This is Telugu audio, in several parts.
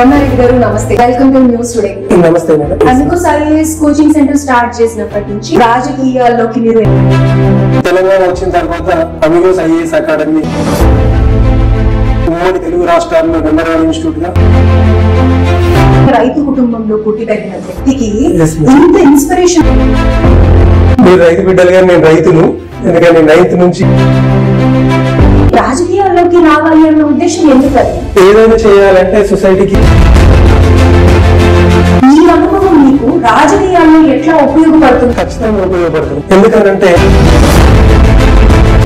Ramnareddy garu namaste. Welcome to News Today. Namaste madam. Amiko Service coaching center start చేసినప్పటి నుంచి రాజకీయాల్లోకి మీరు తెలంగాణ వచ్చిన తర్వాత అమిగోస్ ఐఏఎస్ అకాడమీ ఉమ్మడి తెలుగు రాష్ట్రాల్లో నంబర్ 1 ఇన్స్టిట్యూట్ గా రైతు కుటుంబంలో పుట్టి పెరిగిన వ్యక్తికి ఇంత ఇన్స్పిరేషన్. మీరు రైతు బిడ్డలుగా నేను రైతును, ఎందుకంటే 9th నుంచి రాజకీయాల్లోకి రావాలి అన్న ఉద్దేశం ఎందుకని? ఏదైనా చేయాలంటే సొసైటీకి ఈ అనుభవం మీకు రాజకీయాల్లో ఎట్లా ఉపయోగపడుతుంది? ఖచ్చితంగా ఉపయోగపడుతుంది. ఎందుకంటే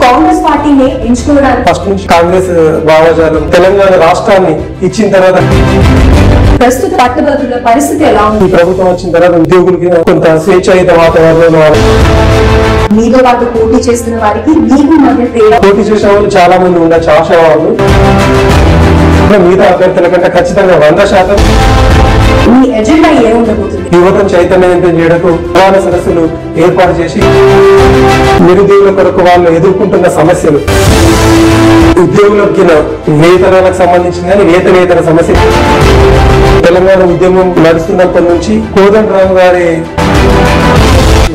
కాంగ్రెస్ పార్టీని ఎంచుకోవడానికి ఫస్ట్ నుంచి కాంగ్రెస్ భావజాలం తెలంగాణ రాష్ట్రాన్ని ఇచ్చిన తర్వాత ప్రస్తుత పట్టభద్రుల పరిస్థితి ఎలా ఉంది? ఈ ప్రభుత్వం వచ్చిన తర్వాత ఉద్యోగులకి కొంత స్వేచ్ఛాయుత వాతావరణం, మీతో పాటు పోటీ చేస్తున్న వారికి మీకు మధ్య తేడా. పోటీ చేసిన వాళ్ళు చాలా మంది ఉండొచ్చు, ఆశావాళ్ళు. మిగతా అభ్యర్థుల కంటే ఖచ్చితంగా 100% మీ ఎజెండా ఏముండబోతుంది? యువతను చైతన్యవంతం చేయడానికి ప్రధాన సదస్సులు ఏర్పాటు చేసి నిరుద్యోగుల కొరకు వాళ్ళు ఎదుర్కొంటున్న సమస్యలు, ఉద్యోగులకి వేతనాలకు సంబంధించిన కానీ వేతనేతర సమస్యలు, తెలంగాణ ఉద్యమం నడుస్తున్నప్పటి నుంచి కోదండరామ్ గారి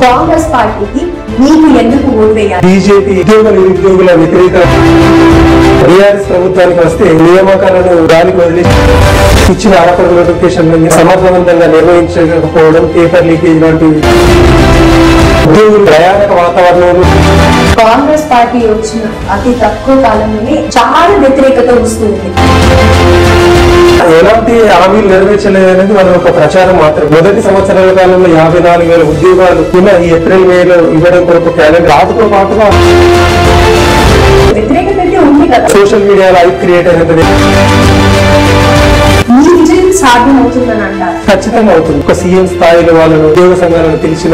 కాంగ్రెస్ పార్టీకి మీకు ఎందుకు ఓటు వేయాలి? బీజేపీ ఉద్యోగ నిరుద్యోగుల వ్యతిరేక టీఆర్ఎస్ ప్రభుత్వానికి వస్తే నియామకాలను గాలికి వదిలి ఇచ్చిన ఆఫర్ నోటిఫికేషన్లను సమర్థవంతంగా నిర్వహించకపోవడం, పేపర్ లీకేజ్ లాంటివి, ఉద్యోగులు భయానక వాతావరణంలో కాంగ్రెస్ పార్టీ వచ్చిన అతి తక్కువ కాలంలోనే చాలా వ్యతిరేకత వస్తుంది. ఎలాంటి హామీలు నెరవేర్చలేదనేది మన ఒక ప్రచారం మాత్రం. మొదటి సంవత్సరాల కాలంలో 54,000 ఉద్యోగాలు ఈ ఏప్రిల్ మేలో ఇవ్వడం కొరకు క్యాలెండర్, వాటితో పాటుగా వ్యతిరేకత అయితే ఉంది కదా. సోషల్ మీడియాలో హైప్ క్రియేట్ అయినది మీ విజయం సాధ్యం అవుతుందని అంటారు? ఖచ్చితంగా అవుతుంది. ఒక సీఎం స్థాయిలో వాళ్ళను ఉద్యోగ సంఘాలను పిలిచిన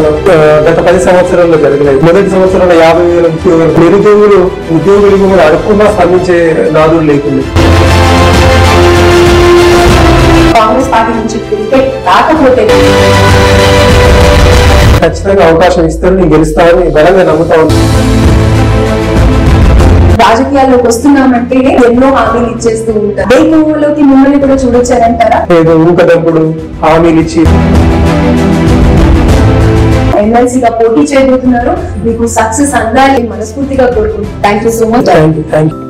గత 10 సంవత్సరాల్లో జరగలేదు. మొదటి సంవత్సరంలో 50,000 ఉద్యోగులు, నిరుద్యోగులు ఉద్యోగులకు కూడా అడగకుండా స్పందించే నాదులు లేకుండా కాంగ్రెస్ పార్టీ నుంచి క్రికెట్ రాకపోతే ఖచ్చితంగా అవకాశం ఇస్తారు, నేను గెలుస్తానని బలంగా నమ్ముతా ఉన్నాను. రాజకీయాల్లోకి వస్తున్నామంటే ఎన్నో హామీలు ఇచ్చేస్తూ ఉంటారు. ఏ పువ్వులోకి మిమ్మల్ని కూడా చూడొచ్చారంటారా? ఏదో ఊకదంపుడు హామీలు ఇచ్చి ఎమ్మెల్సీగా పోటీ చేయబోతున్నారు. మీకు సక్సెస్ అందాలి మనస్ఫూర్తిగా కోరుకుంటున్నాను. Thank you so much. Thank you.